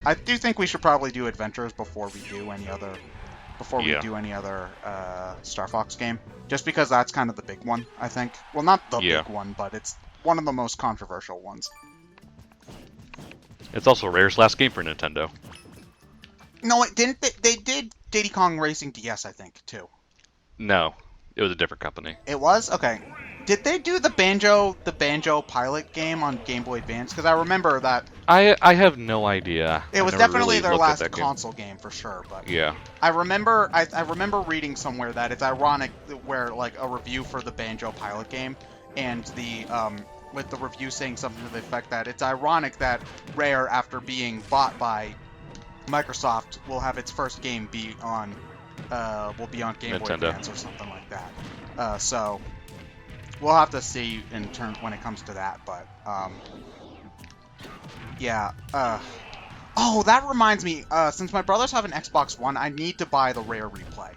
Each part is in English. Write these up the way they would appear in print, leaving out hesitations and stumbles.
I do think we should probably do Adventures before we do any other Star Fox game, just because that's kind of the big one, I think. Well, not the big one, but it's one of the most controversial ones. It's also Rare's last game for Nintendo. No, it didn't. They did Diddy Kong Racing DS, I think, too. No, it was a different company. It was? Okay. Did they do the Banjo Pilot game on Game Boy Advance? Because I remember that. I have no idea. It was definitely their last console game for sure. But yeah, I remember reading somewhere that it's ironic where like a review for the Banjo Pilot game and the with the review saying something to the effect that it's ironic that Rare, after being bought by Microsoft, will have its first game be on Game Boy Advance or something like that. So we'll have to see in terms when it comes to that, but yeah. Oh, that reminds me. Since my brothers have an Xbox One, I need to buy the Rare replay,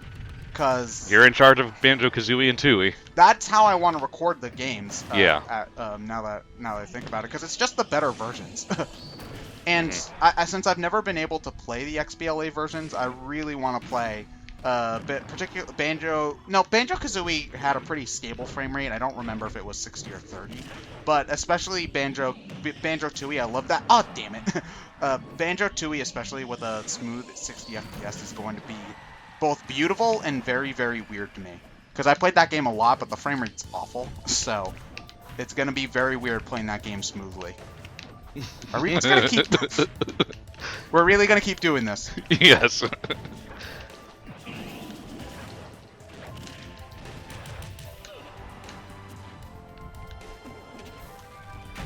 cause you're in charge of Banjo-Kazooie and Tooie. That's how I want to record the games. Yeah. Now that I think about it, because it's just the better versions. And since I've never been able to play the XBLA versions, I really want to play. Particularly Banjo-Kazooie had a pretty stable frame rate. I don't remember if it was 60 or 30, but especially Banjo-Tooie, I love that. Oh, damn it. Banjo-Tooie, especially with a smooth 60 FPS, is going to be both beautiful and very, very weird to me. Because I played that game a lot, but the frame rate's awful, so it's going to be very weird playing that game smoothly. Are we just going to keep... We're really going to keep doing this? Yes.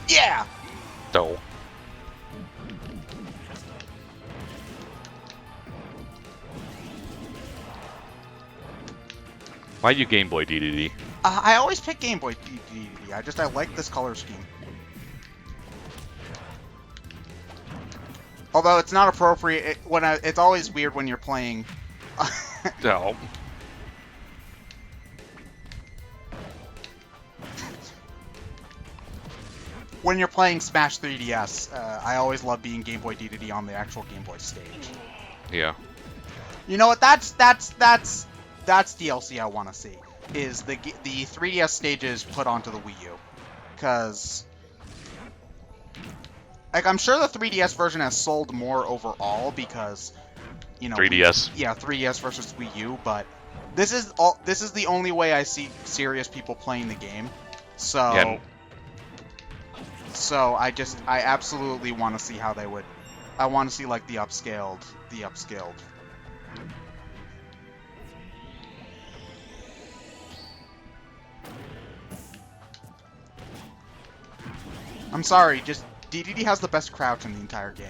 Yeah! No. Why you Game Boy DDD? I always pick Game Boy DDD. I like this color scheme. Although it's not appropriate it's always weird when you're playing. No. When you're playing Smash 3DS, I always love being Game Boy DDD on the actual Game Boy stage. Yeah. You know what? That's DLC I want to see. Is the 3DS stages put onto the Wii U? Because like I'm sure the 3DS version has sold more overall because 3DS. 3DS versus Wii U. But this is the only way I see serious people playing the game. So. Yeah. So I absolutely want to see how they would. I want to see like the upscaled. I'm sorry, just DDD has the best crouch in the entire game.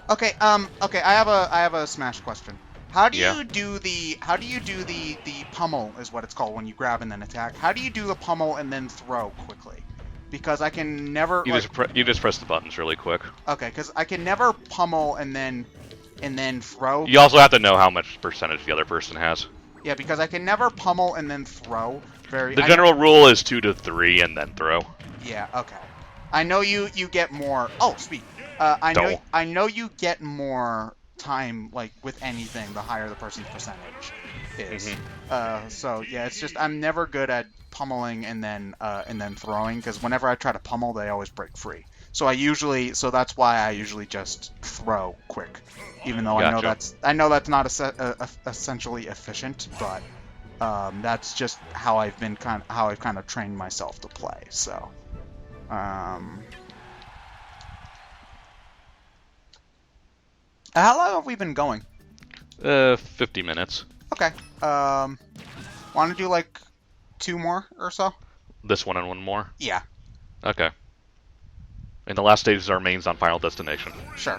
Okay, I have a Smash question. How do you do the pummel is what it's called when you grab and then attack? How do you do the pummel and then throw quickly? Because I can never. You just press the buttons really quick. Okay, because I can never pummel and then throw. You also have to know how much percentage the other person has. Yeah, because I can never pummel and then throw. The general rule is 2 to 3 and then throw. Yeah. Okay. I know you get more. Oh, sweet. I know you get more time like with anything the higher the person's percentage is. So yeah, it's just I'm never good at pummeling and then throwing, because whenever I try to pummel they always break free. So that's why I usually just throw quick, even though I know that's not essentially efficient, but that's just how I've kind of trained myself to play. So how long have we been going? 50 minutes. Okay. Want to do like 2 more or so? This one and one more? Yeah. Okay. And the last stage is our mains on Final Destination. Sure.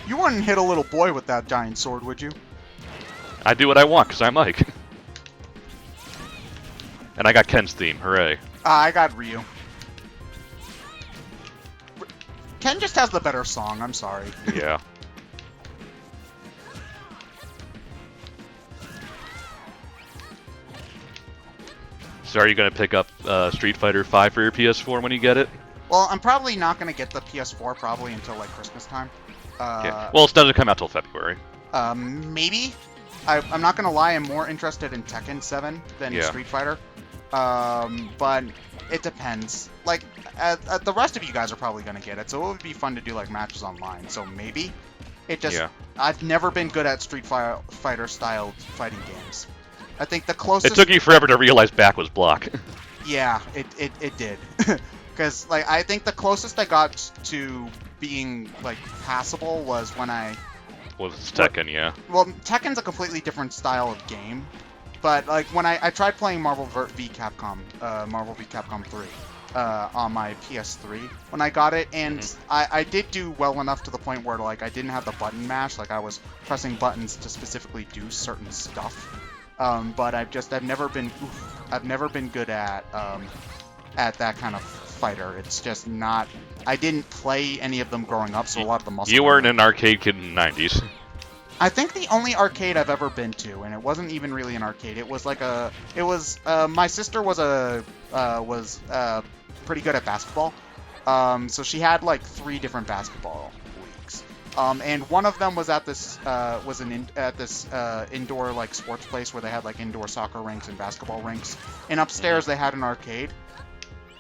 You wouldn't hit a little boy with that giant sword, would you? I do what I want, because I'm Mike. And I got Ken's theme, hooray. I got Ryu. Ken just has the better song, I'm sorry. Yeah. So are you going to pick up Street Fighter 5 for your PS4 when you get it? Well, I'm probably not going to get the PS4 probably until like Christmas time. Okay. Well, it doesn't come out till February. Maybe. I'm not going to lie, I'm more interested in Tekken 7 than Street Fighter. But it depends. Like, the rest of you guys are probably going to get it, so it would be fun to do like matches online. So maybe. It just, I've never been good at Street Fighter styled fighting games. I think the closest... It took you forever to realize back was block. Yeah, it did. Because, like, I think the closest I got to being, like, passable was when I... Was Tekken, yeah. Well, Tekken's a completely different style of game. But, like, when I tried playing Marvel v. Capcom 3 on my PS3 when I got it, and I did do well enough to the point where, like, I didn't have the button mash. Like, I was pressing buttons to specifically do certain stuff. But I've never been good at that kind of fighter. It's just not. I didn't play any of them growing up, so a lot of the muscle. You weren't an arcade kid in the 90s. I think the only arcade I've ever been to, and it wasn't even really an arcade. It was like my sister was pretty good at basketball. So she had like 3 different basketball leagues. And one of them was at this indoor like sports place where they had like indoor soccer rinks and basketball rinks. And upstairs they had an arcade.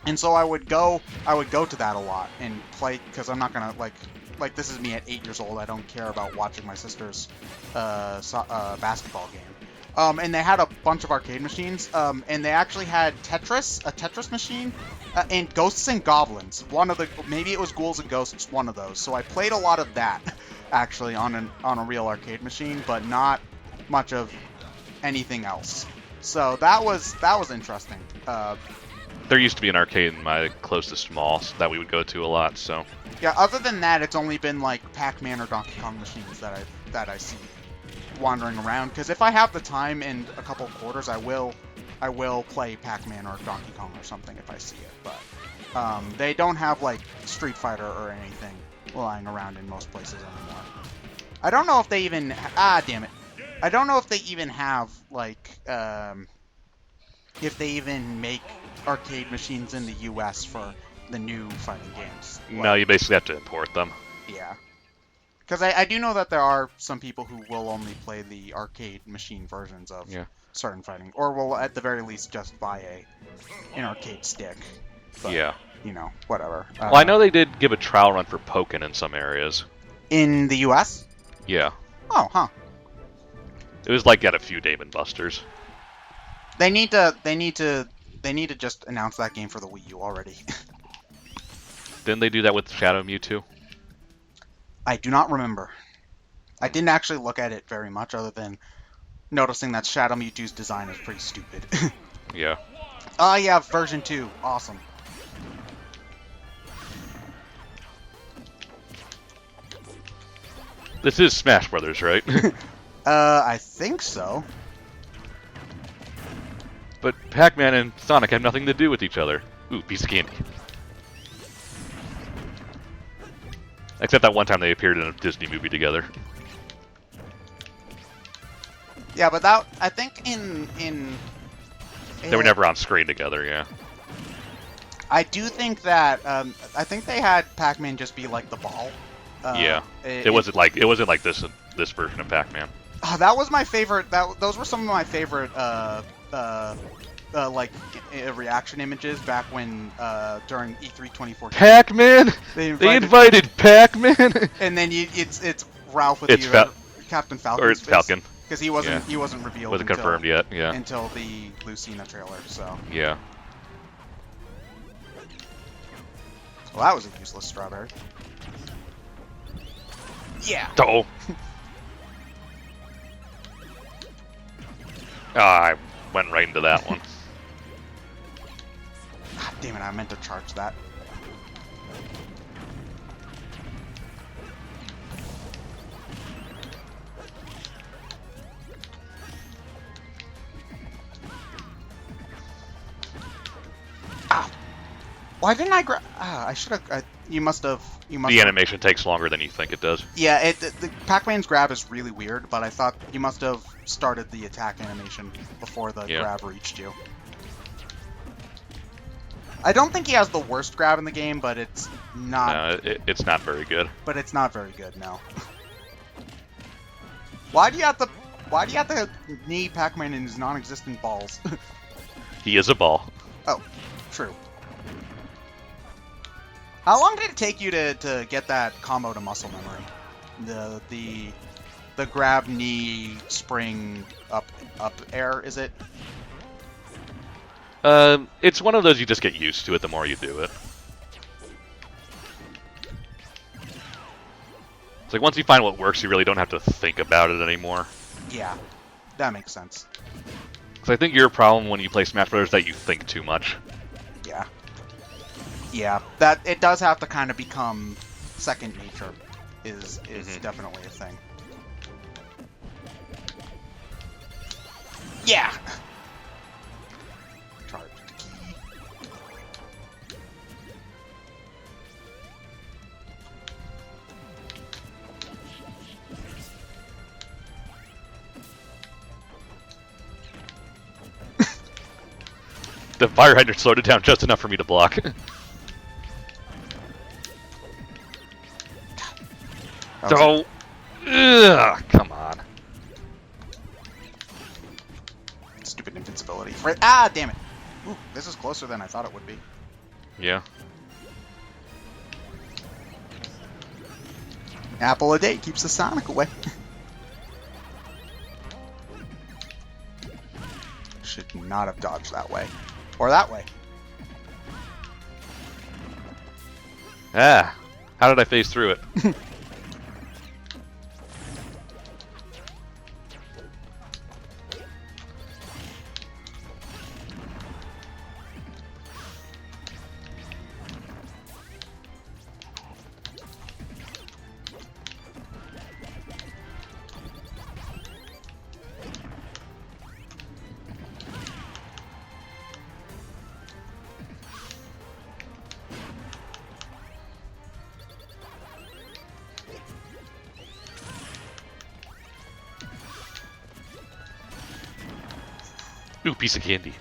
And so I would go to that a lot and play, because I'm not gonna like this is me at 8 years old. I don't care about watching my sister's basketball game. And they had a bunch of arcade machines. And they actually had a Tetris machine, and Ghosts and Goblins. Maybe it was Ghouls and Ghosts, one of those. So I played a lot of that actually on a real arcade machine, but not much of anything else. So that was interesting. There used to be an arcade in my closest mall that we would go to a lot, so... Yeah, other than that, it's only been, like, Pac-Man or Donkey Kong machines that I see wandering around. Because if I have the time and a couple quarters, I will play Pac-Man or Donkey Kong or something if I see it. But they don't have, like, Street Fighter or anything lying around in most places anymore. I don't know if they even... damn it. I don't know if they even have, like, if they even make arcade machines in the US for the new fighting games. No, you basically have to import them. Yeah. Because I do know that there are some people who will only play the arcade machine versions of certain fighting, or will at the very least just buy an arcade stick. But, you know, whatever. Well, I know they did give a trial run for Pokken in some areas. In the US? Yeah. Oh, huh. It was like at a few Dave & Buster's. They need to just announce that game for the Wii U already. Didn't they do that with Shadow Mewtwo? I do not remember. I didn't actually look at it very much, other than noticing that Shadow Mewtwo's design is pretty stupid. Yeah. Yeah, version 2. Awesome. This is Smash Brothers, right? I think so. But Pac-Man and Sonic have nothing to do with each other. Ooh, piece of candy. Except that one time they appeared in a Disney movie together. Yeah, but that, I think in They were never on screen together, yeah. I do think that I think they had Pac-Man just be like the ball. Yeah. It wasn't like this version of Pac-Man. That was my favorite. Those were some of my favorite reaction images back when during E3 2014. Pac-Man. They invited Pac-Man. And then it's Ralph with Captain Falcon. Or it's Falcon. Because he wasn't revealed. Wasn't confirmed yet. Yeah. Until the Lucina trailer. So. Yeah. Well, that was a useless strawberry. Yeah. Oh. I went right into that one. God damn it, I meant to charge that. Ah! Why didn't I grab... I should have... You must have... The animation takes longer than you think it does. Yeah, the Pac-Man's grab is really weird, but I thought you must have started the attack animation before the grab reached you. I don't think he has the worst grab in the game, but it's not. No, it's not very good. But it's not very good, no. Why do you have to knee Pac-Man in his non-existent balls? He is a ball. Oh, true. How long did it take you to get that combo to muscle memory? The grab knee spring up air, is it? It's one of those you just get used to it the more you do it. It's like once you find what works, you really don't have to think about it anymore. Yeah, that makes sense. Because I think your problem when you play Smash Bros. Is that you think too much. Yeah. Yeah, that it does have to kind of become second nature is definitely a thing. Yeah. Charge key. The fire hydrant slowed it down just enough for me to block. So, ugh, come on. Stupid invincibility. Ah, damn it. Ooh, this is closer than I thought it would be. Yeah. Apple a day keeps the Sonic away. Should not have dodged that way. Or that way. Ah, how did I phase through it? Ooh, piece of candy.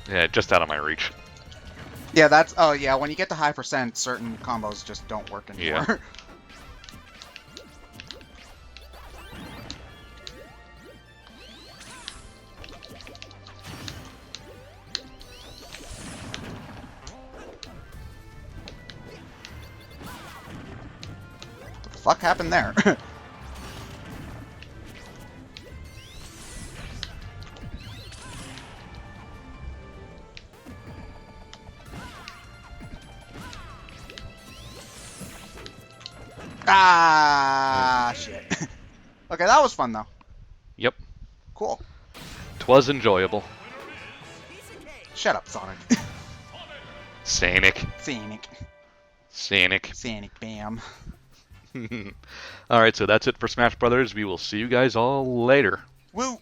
Yeah, just out of my reach. Yeah, that's... Oh, yeah, when you get to high percent, certain combos just don't work anymore. Yeah. What the fuck happened there? Ah, shit. Okay, that was fun, though. Yep. Cool. 'Twas enjoyable. Shut up, Sonic. Sonic. Sonic. Sonic. Sonic, bam. Alright, so that's it for Smash Brothers. We will see you guys all later. Woo!